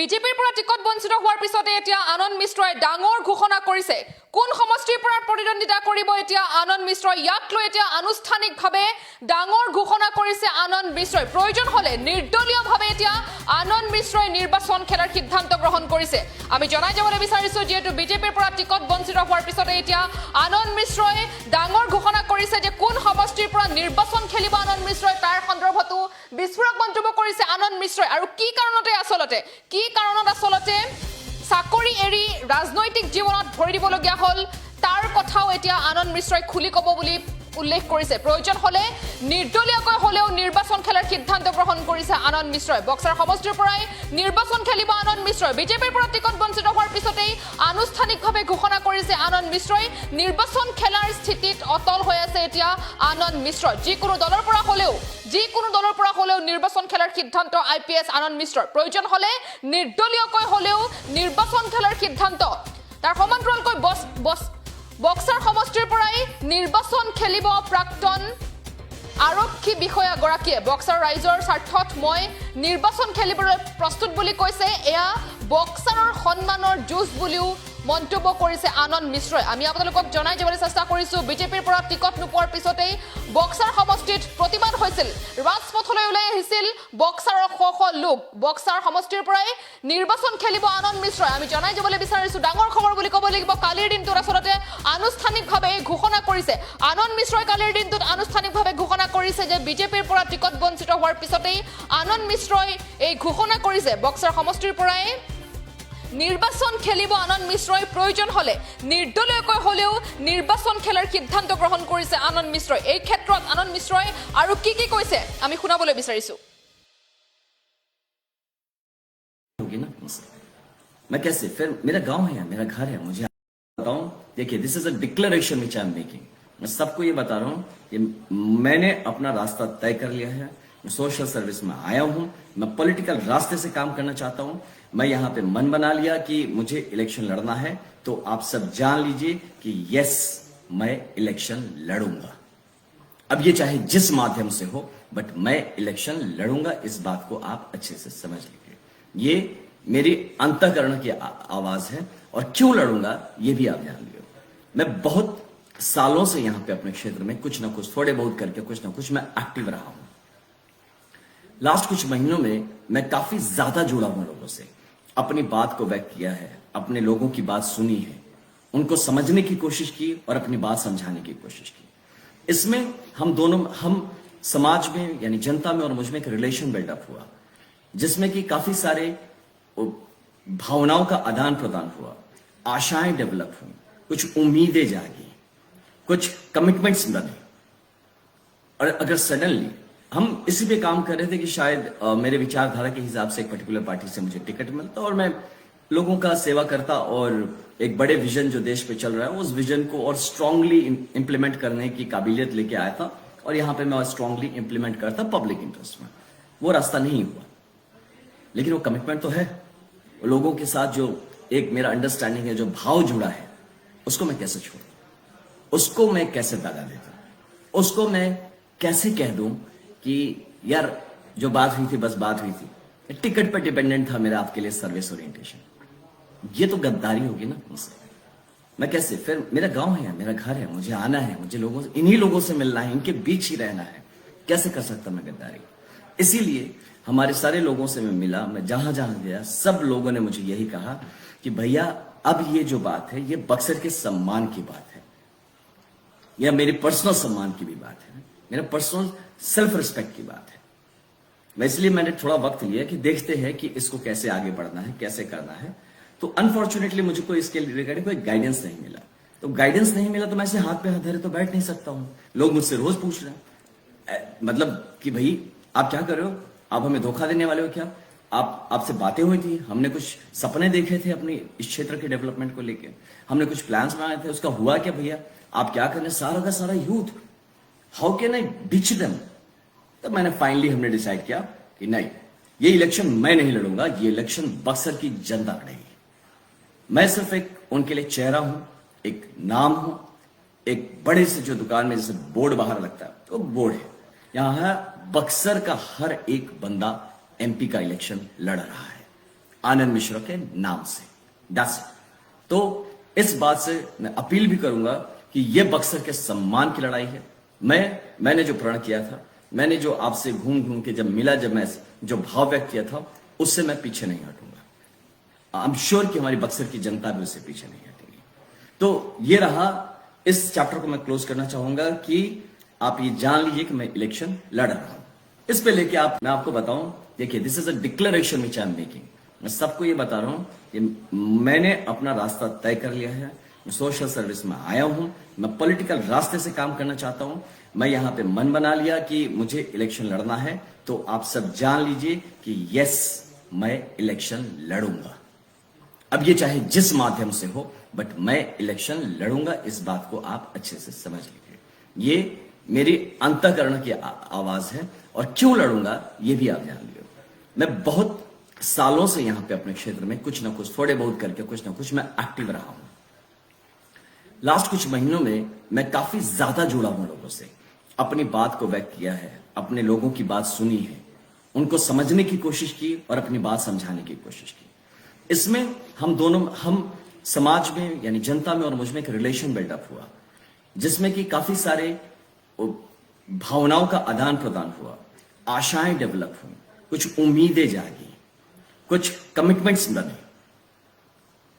বিজেপিৰ পৰা টিকট বঞ্চিত হোৱাৰ পিছতে এতিয়া আনন্দ মিশ্ৰই ডাঙৰ ঘোষণা কৰিছে। কোন সমষ্টিৰ পৰা প্ৰতিদ্বন্দ্বিতা কৰিব এতিয়া আনন্দ মিশ্ৰই, ইয়াক লৈ এতিয়া আনুষ্ঠানিকভাৱে ডাঙৰ ঘোষণা কৰিছে আনন্দ মিশ্ৰই। প্ৰয়োজন হলে নিৰ্দলীয়ভাৱে এতিয়া আনন্দ মিশ্ৰই নিৰ্বাচন খেলাৰ সিদ্ধান্ত গ্ৰহণ কৰিছে। আমি জনাই যাবলৈ বিচাৰিছো যেহেতু বিজেপিৰ পৰা টিকট বঞ্চিত হোৱাৰ পিছতে এতিয়া আনন্দ মিশ্ৰই ডাঙৰ ঘোষণা কৰিছে যে কোন সমষ্টিৰ পৰা নিৰ্বাচন খেলিব আনন্দ মিশ্ৰই, তাৰ সন্দৰ্ভতো বিস্ফোৰক মন্তব্য কৰিছে আনন্দ মিশ্ৰই। আৰু কি কাৰণত আচলতে চাকৰি এৰি ৰাজনৈতিক জীৱনত ভৰি দিবলগীয়া হল, তাৰ কথাও এতিয়া আনন্দ মিশ্ৰই খুলি ক'ব বুলি উল্লেখ কৰিছে। প্ৰয়োজন হলে নিৰ্দলীয়কৈ হলেও নিৰ্বাচন খেলাৰ সিদ্ধান্ত গ্ৰহণ কৰিছে আনন্দ মিশ্ৰই। বক্সাৰ সমষ্টিৰ পৰাই নিৰ্বাচন খেলিব আনন্দ মিশ্ৰই। বিজেপিৰ পৰা টিকট বঞ্চিত হোৱাৰ পিছতেই আনুষ্ঠানিকভাৱে ঘোষণা কৰিছে আনন্দ মিশ্ৰই। নিৰ্বাচন খেলাৰ স্থিতিত অটল হৈ আছে এতিয়া আনন্দ মিশ্ৰই। যিকোনো দলৰ পৰা হলেও নিৰ্বাচন খেলাৰ সিদ্ধান্ত IPS আনন্দ মিশ্ৰৰ। প্ৰয়োজন হলে নিৰ্দলীয়কৈ হলেও নিৰ্বাচন খেলাৰ সিদ্ধান্ত। তাৰ সমান্তৰালকৈ বক্সাৰ সমষ্টিৰ পৰাই নিৰ্বাচন খেলিব প্ৰাক্তন আৰক্ষী বিষয়াগৰাকীয়ে। বক্সাৰ ৰাইজৰ স্বাৰ্থত মই নিৰ্বাচন খেলিবলৈ প্ৰস্তুত বুলি কৈছে। এয়া বক্সাৰৰ সন্মানৰ যুঁজ বুলিও মন্তব্য কৰিছে আনন্দ মিশ্ৰই। আমি আপোনালোকক জনাই যাবলৈ চেষ্টা কৰিছো, বিজেপিৰ পৰা টিকট নোপোৱাৰ পিছতেই বক্সাৰ সমষ্টিত প্ৰতিবাদ হৈছিল, ৰাজপথলৈ ওলাই আহিছিল বক্সাৰৰ শ লোক। বক্সাৰ সমষ্টিৰ পৰাই নিৰ্বাচন খেলিব আনন্দ মিশ্ৰই। আমি জনাই যাবলৈ বিচাৰিছো, ডাঙৰ খবৰ বুলি ক'ব লাগিব, কালিৰ দিনটোত আচলতে আনুষ্ঠানিকভাৱে ঘোষণা কৰিছে আনন্দ মিশ্ৰই। কালিৰ দিনটোত আনুষ্ঠানিকভাৱে ঘোষণা কৰিছে যে বিজেপিৰ পৰা টিকট বঞ্চিত হোৱাৰ পিছতেই আনন্দ মিশ্ৰই এই ঘোষণা কৰিছে বক্সাৰ সমষ্টিৰ পৰাই নিৰ্বাচন খেলিব আনন্দ মিশ্ৰই। প্ৰয়োজন হলে নিৰ্দলীয়কৈ হলেও নিৰ্বাচন খেলাৰ সিদ্ধান্ত গ্ৰহণ কৰিছে আনন্দ মিশ্ৰই। এই ক্ষেত্ৰত আনন্দ মিশ্ৰই আৰু কি কৈছে আমি শুনাবলৈ বিচাৰিছো। मैं कैसे फिर मेरा गांव है, मेरा घर है, मुझे बताऊं। देखिए, this is a declaration which I am making. मैं सबको ये बता रहा हूं कि मैंने अपना रास्ता तय कर लिया है। मैं सोशल सर्विस में आया हूं, मैं पॉलिटिकल रास्ते से काम करना चाहता हूं। मैं यहाँ पे मन बना लिया कि मुझे इलेक्शन लड़ना है, तो आप सब जान लीजिए कि यस, मैं इलेक्शन लड़ूंगा। अब ये चाहे जिस माध्यम से हो, बट मैं इलेक्शन लड़ूंगा। इस बात को आप अच्छे से समझ लीजिए। ये मेरी अंतःकरण की आवाज है, और क्यों लड़ूंगा ये भी आप जान लीजिए। मैं बहुत सालों से यहाँ पे अपने क्षेत्र में कुछ ना कुछ थोड़े बहुत करके कुछ ना कुछ मैं एक्टिव रहा हूं। लास्ट कुछ महीनों में मैं काफी ज्यादा जुड़ा हूं लोगों से, अपनी बात को व्यक्त किया है, अपने लोगों की बात सुनी है, उनको समझने की कोशिश की और अपनी बात समझाने की कोशिश की। इसमें हम समाज में यानी जनता में और मुझ में एक रिलेशन बिल्डअप हुआ, जिसमें कि काफी सारे भावनाओं का आदान प्रदान हुआ, आशाएं डेवलप हुई, कुछ उम्मीदें जागी, कुछ कमिटमेंट्स बने। और अगर सडनली हम इसी पे काम कर रहे थे कि शायद मेरे विचारधारा के हिसाब से एक पर्टिकुलर पार्टी से मुझे टिकट मिलता और मैं लोगों का सेवा करता और एक बड़े विजन जो देश पे चल रहा है उस विजन को और स्ट्रांगली इंप्लीमेंट करने की काबिलियत लेके आया था। और यहां पे मैं स्ट्रांगली इंप्लीमेंट करता पब्लिक इंटरेस्ट में। वो रास्ता नहीं हुआ, लेकिन वो कमिटमेंट तो है। लोगों के साथ जो एक मेरा अंडरस्टैंडिंग है, जो भाव जुड़ा है, उसको मैं कैसे छोड़ूं, उसको मैं कैसे दागा दे दूं, उसको मैं कैसे कह दूं कि यार जो बात हुई थी बस बात हुई थी, टिकट पर डिपेंडेंट था मेरा आपके लिए सर्विस ओरिएंटेशन। ये तो गद्दारी होगी ना मुझसे। मैं कैसे फिर मेरा गांव है, मेरा घर है, मुझे आना है, मुझे इन्हीं लोगों से मिलना है, इनके बीच ही रहना है। कैसे कर सकता मैं गद्दारी? इसीलिए हमारे सारे लोगों से मैं मिला, मैं जहां जहां गया सब लोगों ने मुझे यही कहा कि भैया अब ये जो बात है ये बक्सर के सम्मान की बात है, या मेरे पर्सनल सम्मान की भी बात है, मेरा पर्सनल सेल्फ रिस्पेक्ट की बात है। इसलिए मैंने थोड़ा वक्त लिया कि देखते हैं कि इसको कैसे आगे बढ़ना है, कैसे करना है। तो अनफॉर्चुनेटली मुझे कोई इसके रिगार्डिंग कोई गाइडेंस नहीं मिला। तो गाइडेंस नहीं मिला तो मैं ऐसे हाथ पे हाथ धरे तो बैठ नहीं सकता हूं। लोग मुझसे रोज पूछ रहे हैं, मतलब कि भाई आप क्या कर रहे हो, आप हमें धोखा देने वाले हो क्या? आपसे बातें हुई थी, हमने कुछ सपने देखे थे अपने इस क्षेत्र के डेवलपमेंट को लेकर, हमने कुछ प्लान्स बनाए थे, उसका हुआ क्या भैया? आप क्या कर रहे हैं? सारा का सारा youth, how can I ditch them? तो मैंने फाइनली हमने डिसाइड किया कि नहीं, ये इलेक्शन मैं नहीं लड़ूंगा, ये इलेक्शन बक्सर की जनता लड़ेगी। मैं सिर्फ एक उनके लिए चेहरा हूं, एक नाम हूं, एक बड़े से जो दुकान में जैसे बोर्ड बाहर लगता है तो बोर्ड है। यहां बक्सर का हर एक बंदा MP का इलेक्शन लड़ रहा है। आनंद मिश्रा के नाम से। That's it। तो इस बात से मैं अपील भी करूंगा कि यह बक्सर के सम्मान की लड़ाई है। मैंने जो प्रण किया था, मैंने जो आपसे घूम घूम के जब मिला, जब मैं जो भाव व्यक्त किया था, उससे मैं पीछे नहीं हटूंगा। आई एम श्योर कि हमारी बक्सर की जनता भी उससे पीछे नहीं हटेगी। तो ये रहा, इस चैप्टर को मैं क्लोज करना चाहूंगा कि आप ये जान लीजिए कि मैं इलेक्शन लड़ रहा हूं। इस पे लेके मैं आपको बताऊं, देखिए this is a declaration which I am making. मैं सबको ये बता रहा हूं कि मैंने अपना रास्ता तय कर लिया है। मैं सोशल सर्विस में आया हूं, मैं पॉलिटिकल रास्ते से काम करना चाहता हूं। मैं यहां पे मन बना लिया कि मुझे इलेक्शन लड़ना है, तो आप सब जान लीजिए कि यस, मैं इलेक्शन लड़ूंगा। अब ये चाहे जिस माध्यम से हो, बट मैं इलेक्शन लड़ूंगा। इस बात को आप अच्छे से समझ लीजिए। ये मेरी अंतःकरण की आवाज है, और क्यों लड़ूंगा ये भी आप जान लीजिए। मैं बहुत सालों से यहां पे अपने क्षेत्र में कुछ ना कुछ, थोड़े बहुत करके कुछ ना कुछ मैं एक्टिव रहा हूं। लास्ट कुछ महीनों में मैं काफी ज्यादा जुड़ा हूं लोगों से, अपनी बात को व्यक्त किया है, अपने लोगों की बात सुनी है, उनको समझने की कोशिश की और अपनी बात समझाने की कोशिश की। इसमें हम समाज में यानी जनता में और मुझ में एक रिलेशन बिल्डअप हुआ, जिसमें कि काफी सारे भावनाओं का आदान प्रदान हुआ, आशाएं डेवलप हुई, कुछ उम्मीदें जागी, कुछ कमिटमेंट्स बने।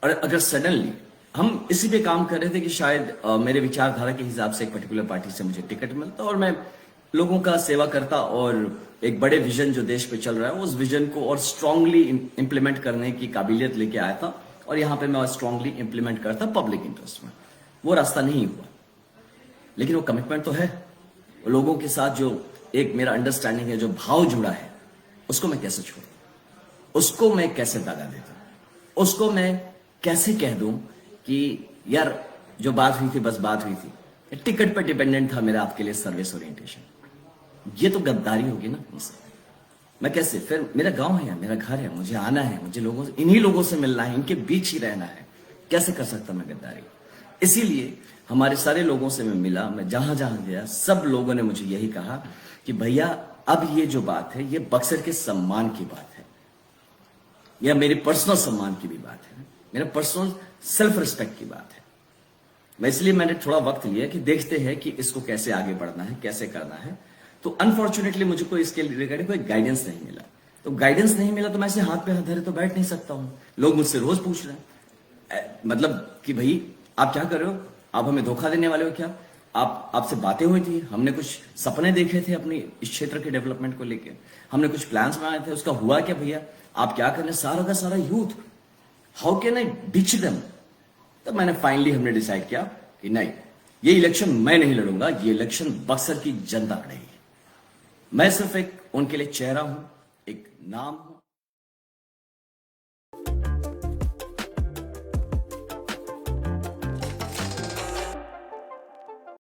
और अगर सडनली हम इसी पे काम कर रहे थे कि शायद मेरे विचारधारा के हिसाब से एक पर्टिकुलर पार्टी से मुझे टिकट मिलता और मैं लोगों का सेवा करता और एक बड़े विजन जो देश पे चल रहा है उस विजन को और स्ट्रांगली इंप्लीमेंट करने की काबिलियत लेके आया था, और यहां पे मैं स्ट्रांगली इंप्लीमेंट करता पब्लिक इंटरेस्ट में। वो रास्ता नहीं हुआ, लेकिन वो कमिटमेंट तो है। लोगों के साथ जो एक मेरा अंडरस्टैंडिंग है, जो भाव जुड़ा है, उसको मैं कैसे छोड़ूं, उसको मैं कैसे दागा देता हूं, उसको मैं कैसे कह दूं कि यार जो बात हुई थी बस बात हुई थी, टिकट पर डिपेंडेंट था मेरा आपके लिए सर्विस ओरिएंटेशन। ये तो गद्दारी होगी ना मुझसे। मैं कैसे, फिर मेरा गांव है, मेरा घर है, मुझे आना है, मुझे लोगों से, इन्हीं लोगों से मिलना है, इनके बीच ही रहना है, कैसे कर सकता मैं गद्दारी। इसीलिए हमारे सारे लोगों से मैं मिला, मैं जहां जहां गया, सब लोगों ने मुझे यही कहा कि भैया अब ये जो बात है, ये बक्सर के सम्मान की बात है, या मेरे पर्सनल सम्मान की भी बात है, मेरा पर्सनल सेल्फ रिस्पेक्ट की बात है। मैंने थोड़ा वक्त लिया कि देखते हैं कि इसको कैसे आगे बढ़ना है, कैसे करना है। तो अनफॉर्चुनेटली मुझे कोई इसके रिगार्डिंग कोई गाइडेंस नहीं मिला। तो गाइडेंस नहीं मिला तो मैं ऐसे हाथ पे हाथ धरे तो बैठ नहीं सकता हूं। लोग मुझसे रोज पूछ रहे हैं, मतलब कि भाई आप क्या कर रहे हो, आप हमें धोखा देने वाले हो क्या? आपसे बातें हुई थी, हमने कुछ सपने देखे थे अपनी इस क्षेत्र के डेवलपमेंट को लेकर, हमने कुछ प्लान्स बनाए थे, उसका हुआ क्या भैया? आप क्या करने, सारा का सारा youth, how can I ditch them? तब मैंने फाइनली हमने डिसाइड किया कि नहीं, ये इलेक्शन मैं नहीं लड़ूंगा, ये इलेक्शन बक्सर की जनता लड़ेगी। मैं सिर्फ एक उनके लिए चेहरा हूं, एक नाम हूं।